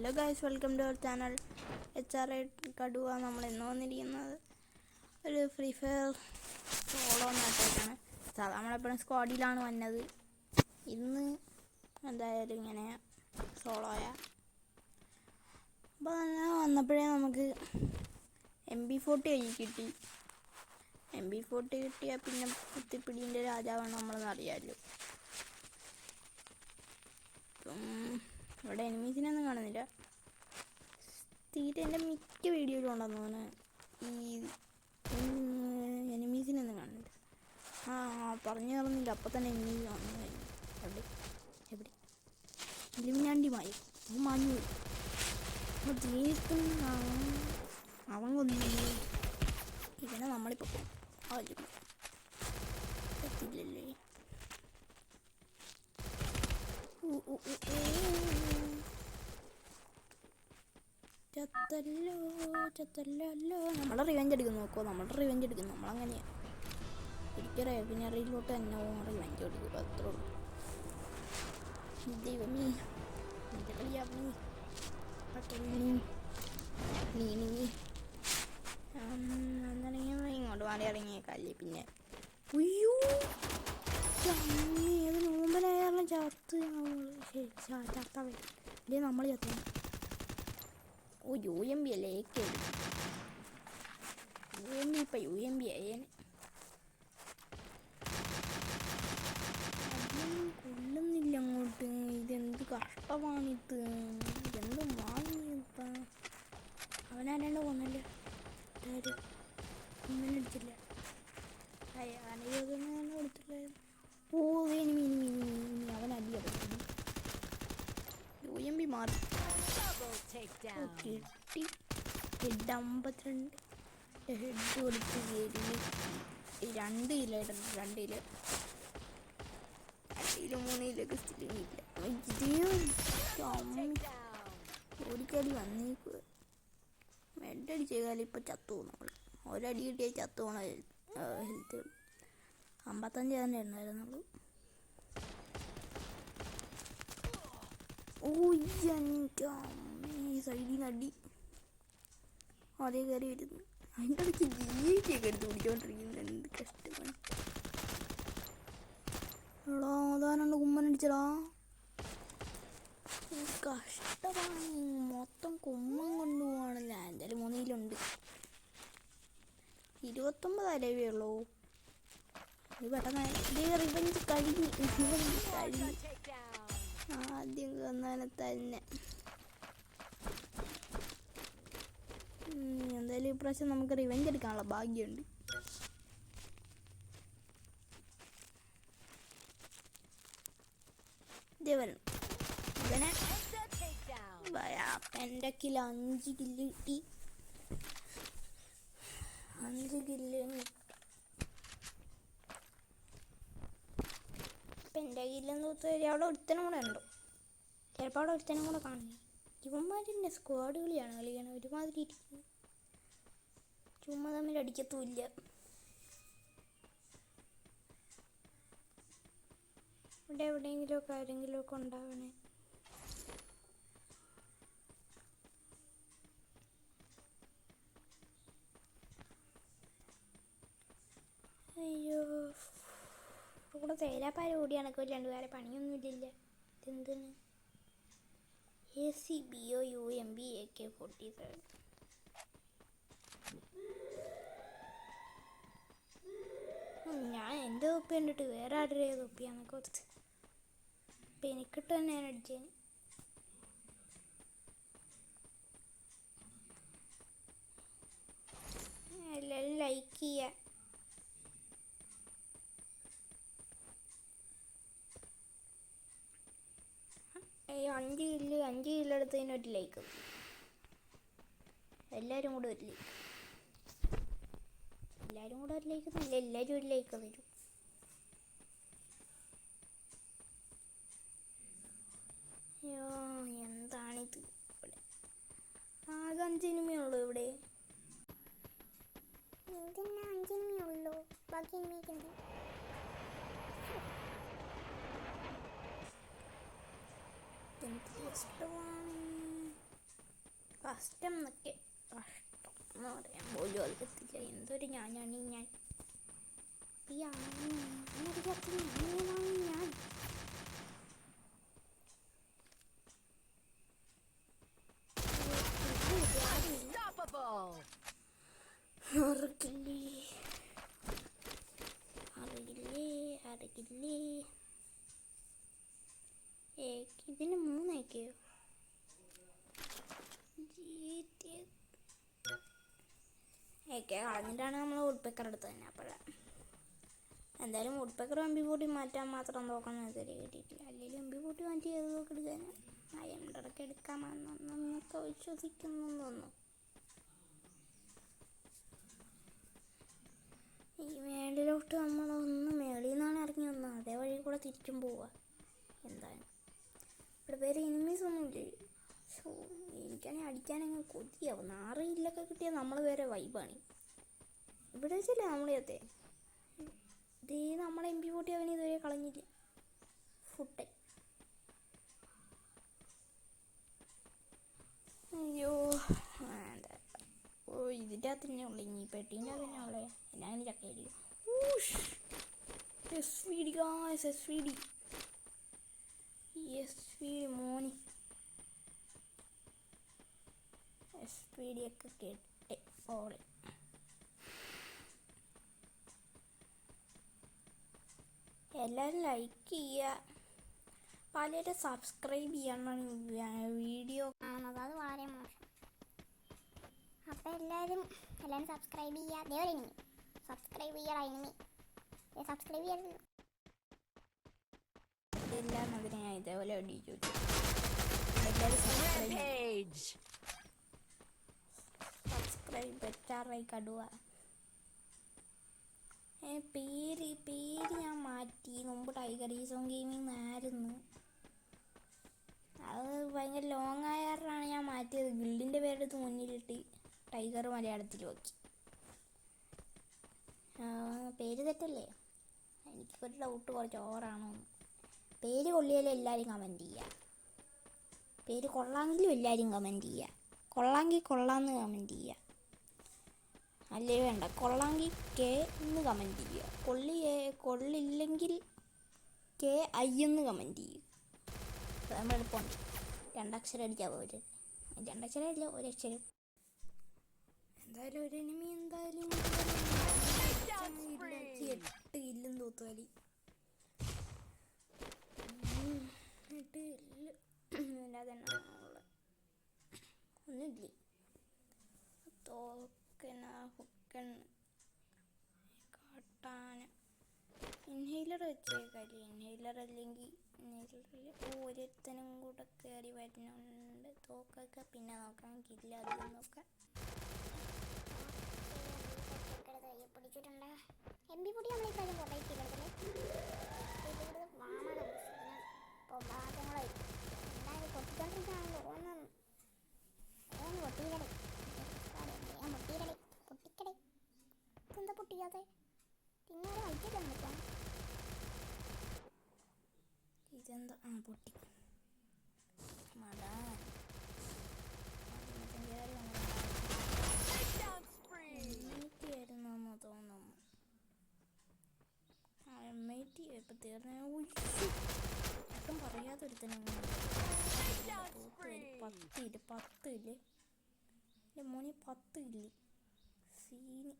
Hello guys, welcome to our channel HRA കടുവ. നമ്മൾ ഇന്ന് വന്നിരിക്കുന്നത് ഒരു ഫ്രീ ഫയർ സോളോ മാച്ചായിട്ടാണ്. നമ്മളെപ്പോഴും സ്ക്വാഡിലാണ് വന്നത്. ഇന്ന് എന്തായാലും ഇങ്ങനെ സോളോയാ. അപ്പോൾ അങ്ങനെ വന്നപ്പോഴേ നമുക്ക് MP40 കിട്ടി. MP40 കിട്ടിയാൽ പിന്നെ കുത്തിപ്പിടീൻ്റെ രാജാവാണ് നമ്മളെന്ന് അറിയാമല്ലോ. ഇവിടെ എനിമീസിനൊന്നും കാണുന്നില്ല. തീരെ എൻ്റെ മിക്ക വീഡിയോയിലും ഉണ്ടെന്ന് തോന്നുന്നു ഈ എനിമീസിനൊന്നും കാണുന്നില്ല. പറഞ്ഞു തന്നില്ല, അപ്പം തന്നെ എനിമീസ് വന്നു കഴിഞ്ഞു. എവിടെ ഇലുമിനാണ്ടിമായി മാഞ്ഞു അവൻ കൊന്നില്ലേ. ഇവനെ നമ്മളിപ്പോൾ പറ്റില്ലല്ലേ. ചത്തല്ലോ. നമ്മളെ റിവെഞ്ച് എടുക്കുന്നു. നോക്കുമോ, നമ്മുടെ റിവെഞ്ച് എടുക്കുന്നു. നമ്മളങ്ങനെയാണ് ഒരിക്കൽ റെവിനറിയിലോട്ട് തന്നെ റിവെഞ്ച് എടുക്കും. അത്രേ ഉള്ളൂ. ദൈവമേ, എൻ്റെ കളിയാവണി ഇങ്ങോട്ട് മാറി ഇറങ്ങിയേക്കല്ലേ. പിന്നെ ഏത് നോമ്പനായാലും ചത്തവേ ഇല്ലേ, നമ്മൾ ചത്ത. UMP അല്ലേ, UMP ഇപ്പം UMP ആയേനെ. കൊള്ളുന്നില്ല അങ്ങോട്ട്. ഇതെന്ത് കഷ്ടമാണിത്. ഇതെന്ത് വാങ്ങിയപ്പം അവനാരാണ്ട് കൊന്നല്ലേ. ഒന്നിനടിച്ചില്ല. അനയോധന കൊടുത്തില്ലായിരുന്നു. ഇനി അവനടിയത് UMP മാറി കിട്ടി. ഹെഡ് 52 ഹെഡ് കൊടുത്ത് കയറി 2 കിലായിട്ടുണ്ട്. 2 കിലോ 3 കിലൊക്കെ സ്ഥിരമില്ല. ഓടിക്കാടി വന്നേക്കുക. മെഡടിച്ചേക്കാലും ഇപ്പം ചത്തു പോകും. നമ്മൾ ഒരടി കിട്ടിയാൽ ചത്തു പോകണ ഹെൽത്ത് 55 തന്നെ ഉണ്ടായിരുന്നുള്ളൂ. സൈഡിൽ നിന്ന് അടി അതേ കയറി വരുന്നു. അതിൻ്റെ ഇടയ്ക്ക് GT എടുത്ത് പിടിച്ചോണ്ടിരിക്കുന്നു. എന്ത് കഷ്ടമാണ്. എടാ, അതാരാണ്ട് കുമ്മനടിച്ചടാ. കഷ്ടമാണ്. മൊത്തം കുമ്മൻ കൊണ്ടുപോവാണല്ലോ. എന്തായാലും 3 കിലുണ്ട്. 29 അലവേ ഉള്ളൂ. ഇത് പെട്ടെന്ന് റിവെഞ്ച് കഴിഞ്ഞു. ആദ്യം കൊന്നാനെ തന്നെ. എന്തായാലും ഇപ്രാവശ്യം നമുക്ക് റിവെഞ്ച് എടുക്കാനുള്ള ഭാഗ്യമുണ്ട്. ഇതേവരണം ഇവനെ എൻ്റെ കിലോ 5 കില്ല് കിട്ടി. 5 കില്ല്. ഇപ്പം എൻ്റെ കില്ലെന്ന് തോന്നുന്നു അവിടെ ഒരുത്തനും കൂടെ ഉണ്ടോ. ചിലപ്പോൾ അവിടെ ഒരുത്തനും കൂടെ കാണുന്നു. ഇവന്മാരിൻ്റെ സ്ക്വാഡ് കളിയാണ് ഒരുമാതിരി ഇരിക്കുന്നു. ചുമ്മാ തമ്മിൽ അടിക്കത്തുമില്ല. ഇവിടെ എവിടെയെങ്കിലുമൊക്കെ ആരെങ്കിലുമൊക്കെ ഉണ്ടാവണേ. അയ്യോ, ഇവിടെ തേയിലാപ്പാര ഓടി കണക്കില്ലാണ്ട് വേറെ പണിയൊന്നുമില്ല. ഇതെന്താണ് ACBO UMP AK-47. ഞാൻ എൻ്റെ തൊപ്പി കണ്ടിട്ട് വേറെ ആരുടെ തൊപ്പിയാന്നൊക്കെ ഓർത്ത് ഇപ്പം എനിക്കിട്ട് തന്നെ ഞാൻ അടിച്ചേന്. എല്ലാവരും ലൈക്ക് ചെയ്യുക. അഞ്ച് കിലോ എടുത്തതിനൊരു ലൈക്ക്. എല്ലാവരും കൂടെ ഒരു ലൈക്ക്. എല്ലാവരും കൂടെ ഒരു ലൈക്ക് എന്നല്ല, എല്ലാവരും ഒരു ലൈക്ക് തരും. അയ്യോ, എന്താണിത്. ഇവിടെ ആകെ 5 എനിമയുള്ളൂ. ഇവിടെ എന്തിനാ 5 എനിമയുള്ളൂ? ബാക്കി എനിമയൊക്കെ എന്ത് ഇഷ്ടമാണ്. കഷ്ടം എന്നൊക്കെ കഷ്ടം എന്ന് പറയാൻ പോലും അറിയത്തില്ല. എന്തൊരു ഞാനാണ് ഞാൻ. ഈ ഞാനറിയാത്ത ഞാൻ. അറിയില്ലേ ഇതിന് 3 ഏക്കയോ ഏക്കെ കളഞ്ഞിട്ടാണ് നമ്മൾ വുഡ്പെക്കർ എടുത്തത് തന്നെ. അപ്പോഴാണ് എന്തായാലും വുഡ്പെക്കർ MP40 മാറ്റാൻ മാത്രം നോക്കണം ഇതുവരെ കിട്ടിയിട്ടില്ല. അല്ലെങ്കിൽ MP40 മാറ്റി ഏതൊക്കെ എടുക്കാനാണ് അയണ്ടൊക്കെ എടുക്കാമെന്നൊക്കെ വിശ്വസിക്കുന്നു തോന്നുന്നു. ഈ മേളിലോട്ട് നമ്മളൊന്ന് മേളിൽ നിന്നാണ് ഇറങ്ങി വന്നത്. അതേ വഴി കൂടെ തിരിച്ചും പോവുക. എന്താണ് ഇവിടെ വേറെ എനിമീസ് ഒന്നുമില്ലേ? എനിക്കാണെങ്കിൽ അടിക്കാനങ്ങ് കൊതിയാവും. 6 കില്ലൊക്കെ കിട്ടിയാൽ നമ്മൾ വേറെ വൈബാണ്. ഇവിടെ വെച്ചല്ലേ നമ്മൾ ചെയ്യത്തെ. ഇത് നമ്മളെ MP40 അവന് ഇതുവരെ കളഞ്ഞില്ല. ഫുഡ് അയ്യോ എന്താ ഇതിൻ്റെ അകത്ത് തന്നെ ഉള്ളു. ഇനി പെട്ടീൻ്റെ അകത്ത് തന്നെ ഉള്ളേ. എന്നാലും ചക്കയില്ല. SVD മോനി SVD ഒക്കെ കേട്ടെ ഓളെ. എല്ലാവരും ലൈക്ക് ചെയ്യുക, പലരും സബ്സ്ക്രൈബ് ചെയ്യണം. വീഡിയോ കാണുന്നത് അത് വളരെ മോശം. അപ്പോൾ എല്ലാവരും സബ്സ്ക്രൈബ് ചെയ്യുക. അതേപോലെ എനിമി സബ്സ്ക്രൈബ് ചെയ്യാൻ എനിമി സബ്സ്ക്രൈബ് ചെയ്യാൻ എല്ലാം അതിനെ ഞാൻ ഇതേപോലെ അടിച്ചു. സബ്സ്ക്രൈബ് പറ്റാറായി കടുവ. പേര് ഞാൻ മാറ്റി. മുമ്പ് ടൈഗർ ഈസോൺ ഗെയിമിംഗ് ആയിരുന്നു. അത് ഭയങ്കര ലോങ് ആയ കാരണമാണ് ഞാൻ മാറ്റിയത്. ഗിൽഡിൻ്റെ പേരെടുത്ത് മുന്നിലിട്ട് ടൈഗർ മലയാളത്തിൽ നോക്കി. പേര് തെറ്റല്ലേ? എനിക്കൊരു ഡൗട്ട് കുറച്ച് ഓവറാണോ. പേര് കൊള്ളിയാലും എല്ലാവരും കമൻറ്റ് ചെയ്യുക. പേര് കൊള്ളാമെങ്കിലും എല്ലാവരും കമൻറ്റ് ചെയ്യുക. കൊള്ളാമെങ്കിൽ കൊള്ളാമെന്ന് കമൻറ്റ് ചെയ്യുക. അല്ലേ വേണ്ട, കൊള്ളാമെങ്കിൽ കെ എന്ന് കമൻറ്റ് ചെയ്യുക. കൊള്ളില്ലെങ്കിൽ KI എന്ന് കമൻറ്റ് ചെയ്യുക. അപ്പോൾ നമ്മൾ എളുപ്പമുണ്ട്. 2 അക്ഷരം അടിക്കാൻ പോകരുത്. 2 അക്ഷരം അല്ല, 1 അക്ഷരം. എന്തായാലും ഒരു എനിമി എന്തായാലും 8 കില്ലും തൂത്തുവലി. 8 കില്ല് അല്ലാതെ ഒന്നുമില്ലേ. ഹുക്കൻ കാട്ടാന ഇൻഹെയിലർ വെച്ചേക്കാല്ലേ. ഇൻഹെയിലർ അല്ലെങ്കിൽ ഒരുത്തനും കൂടെ കയറി വരുന്നുണ്ട്. തോക്കൊക്കെ പിന്നെ നോക്കാം. കില്ല അതും നോക്കാം. പിടിച്ചിട്ടുണ്ട്. MP40 നമ്മൾ ഇപ്പോഴും പൊട്ടയിട്ടില്ലേ. ഭാഗങ്ങളായി എന്തായാലും പൊട്ടിക്കൊണ്ടിരിക്കുകയാണല്ലോ. പൊട്ടിക്കടേ എന്താ പൊട്ടിക്കാതെ ഇങ്ങനെ വൈകിട്ട് വന്നിട്ടാണ് ഇതെന്താ പൊട്ടി ആയിരുന്നെന്ന് തോന്നുന്നു. MIT ഇപ്പം തീർന്ന ഒട്ടും പറയാതൊരുത്തന്നെ 10 ഇല്ലേ എൻ്റെ മോനെ. 10 ഇല്ലേ സീന്.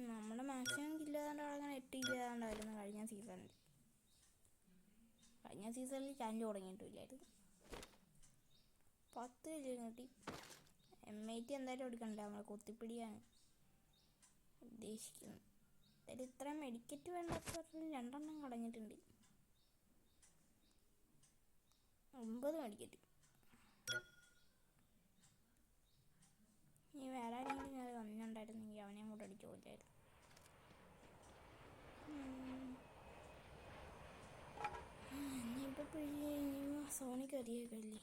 നമ്മുടെ മാക്സിമം കില്ലാതാണ്ട് അങ്ങനെ 8 കില്ലാതാണ്ടായിരുന്നു കഴിഞ്ഞ സീസണിൽ. ചാനൽ തുടങ്ങിയിട്ടില്ലായിരുന്നു. 10 കില്ല് കിട്ടി. MIT എന്തായാലും എടുക്കണ്ട, നമ്മൾ കൊത്തിപ്പിടിയാണ് ഉദ്ദേശിക്കുന്നത്. അതിൽ ഇത്ര മെഡിക്കറ്റ് വേണ്ടാത്തവർ 2 എണ്ണം കളഞ്ഞിട്ടുണ്ട്. 9 മെഡിക്കറ്റ്. ഇനി വേറെ ആരെങ്കിലും ഞാൻ വന്നിട്ടുണ്ടായിരുന്നെങ്കിൽ അവനെയും കൂടെ അടിച്ചു പോയില്ലായിരുന്നു. ഇനിയിപ്പോൾ സോണിക്ക് അറിയേക്കല്ലേ.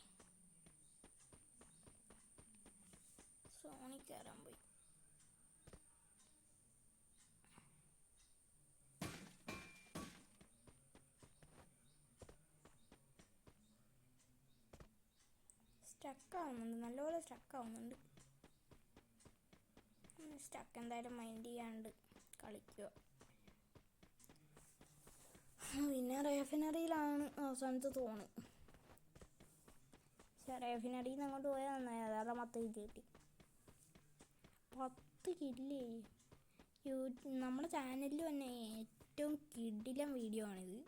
സോണി കയറാൻ പോയി. സ്റ്റക്കാവുന്നുണ്ട്, നല്ലപോലെ സ്റ്റക്കാവുന്നുണ്ട്. സ്റ്റക്ക് എന്തായാലും മൈൻഡ് ചെയ്യാണ്ട് കളിക്കുക. പിന്നെ റേഫിനറിയിലാണ് അവസാനത്തെ തോണ്. പക്ഷെ റേഫിനറിയിൽ നിന്ന് അങ്ങോട്ട് പോയാൽ നന്നായി, അതാതെ 10 കില്ല് കിട്ടി. 10 കില്ലേ നമ്മുടെ ചാനലിൽ തന്നെ ഏറ്റവും കിടിലൻ വീഡിയോ ആണിത്.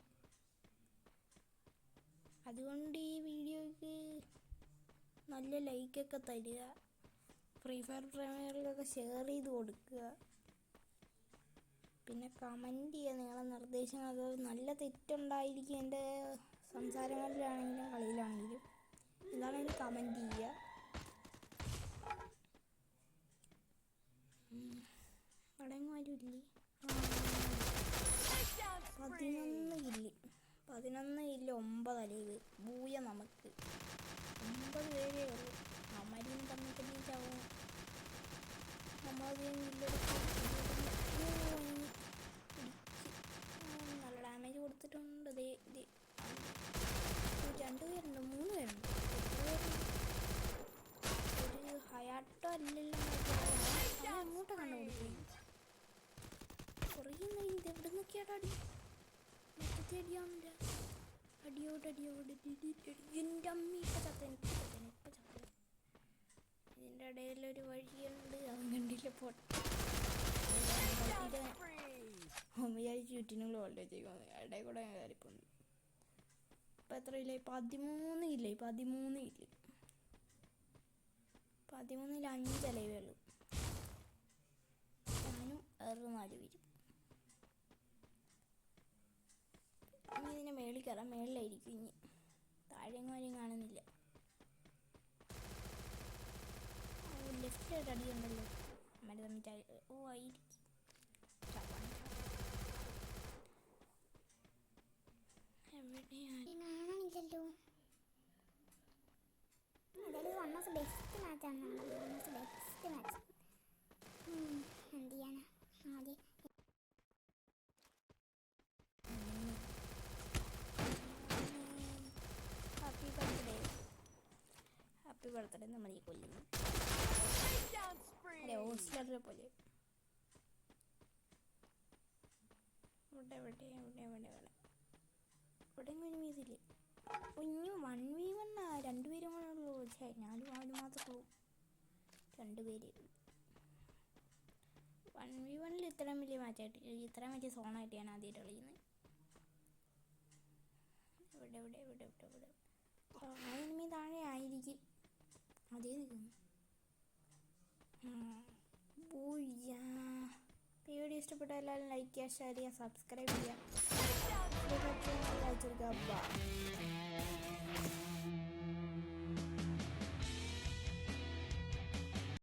അതുകൊണ്ട് ഈ വീഡിയോയ്ക്ക് നല്ല ലൈക്കൊക്കെ തരിക, ഫ്രീ ഫയർ പ്രേമികർക്കൊക്കെ ഷെയർ ചെയ്ത് കൊടുക്കുക. പിന്നെ കമൻറ്റ് ചെയ്യുക നിങ്ങളുടെ നിർദ്ദേശങ്ങളൊക്കെ. നല്ല തെറ്റുണ്ടായിരിക്കും എൻ്റെ സംസാരങ്ങളിലാണെങ്കിലും കളിയിലാണെങ്കിലും, എന്താണെങ്കിലും കമൻറ്റ് ചെയ്യുക. അവിടെയെങ്ങും ആരും ഇല്ലേ? 11 കില്ല് 9 അലീവ് ബൂയ. നമുക്ക് 9 പേരേ ഉള്ളൂ. അമരിയും തമ്മിൽ തന്നെ ചാവും. നമ്മളധികം കില്ലെടുക്കും. നല്ല ഡാമേജ് കൊടുത്തിട്ടുണ്ട്. 2 പേരുണ്ട്, 3 പേരുണ്ട്. ഒരു ഹയാട്ടോ അല്ലല്ലോ, അങ്ങോട്ട് കണ്ടുപിടിക്കും. കുറേ ഇത് എവിടെ നോക്കിയാട്ടോ അടി, മൊത്തത്തിൽ അടിയാവുന്നില്ല. അടിയോട് എൻ്റെ അമ്മ. ഇപ്പം ചത്തന്. ഇതിൻ്റെ ഇടയിലൊരു വഴിയുണ്ട്, അവൻ കണ്ടില്ല. വിചാരിച്ച് ചുറ്റിനും ലോൾഡ് ചെയ്യുന്നത് ഇടയിൽ കൂടെ കയറിപ്പോന്നു. ഇപ്പം എത്ര ഇല്ലേ? 13 ഇല്ലേ? 13 ഇല്ല. 13-ൽ 5 അലവേ ഉള്ളൂ. ഞാനും വേറെ 4 പേരും. ഇനി ഇതിനെ മേളിൽ കയറാം. മേളിലായിരിക്കും ഇനി. താഴെങ്ങും ആരും കാണുന്നില്ല. ലെഫ്റ്റിലൊരു അടിയുണ്ടല്ലോ. അമ്മ തമ്മിൽ ആയിരിക്കും. കാണാനില്ലല്ലോ. എന്തായാലും വൺ ഓഫ് ബെസ്റ്റ് മാച്ചാണ്. Best match. എന്ത് ചെയ്യാനാ? ആദ്യം ഹാപ്പി ബർത്ത്ഡേ നമ്മൾ ഈ കൊല്ലുന്നു. അതെ, ഹോസ്റ്റലറിനെ പോലെ. ഇവിടെ മീതില്ലേ? ഇനി 1v1 2 പേരും കൂടെ ഉള്ളൂ. ഞാനും അവന് മാത്രമേ ഉള്ളൂ. 2 പേര്. 1v1 ഇത്രയും വലിയ മാച്ചായിട്ട്, ഇത്രയും വലിയ സോണായിട്ട് ഞാൻ ആദ്യമായിട്ട് കളിക്കുന്നത്. ഇവിടെ അതിന് താഴെ ആയിരിക്കും. അതേ നിൽക്കുന്നു. വീഡിയോ ഇഷ്ടപ്പെട്ട എല്ലാവരും ലൈക്ക് ചെയ്യുക, ഷെയർ ചെയ്യുക, സബ്സ്ക്രൈബ് ചെയ്യുക.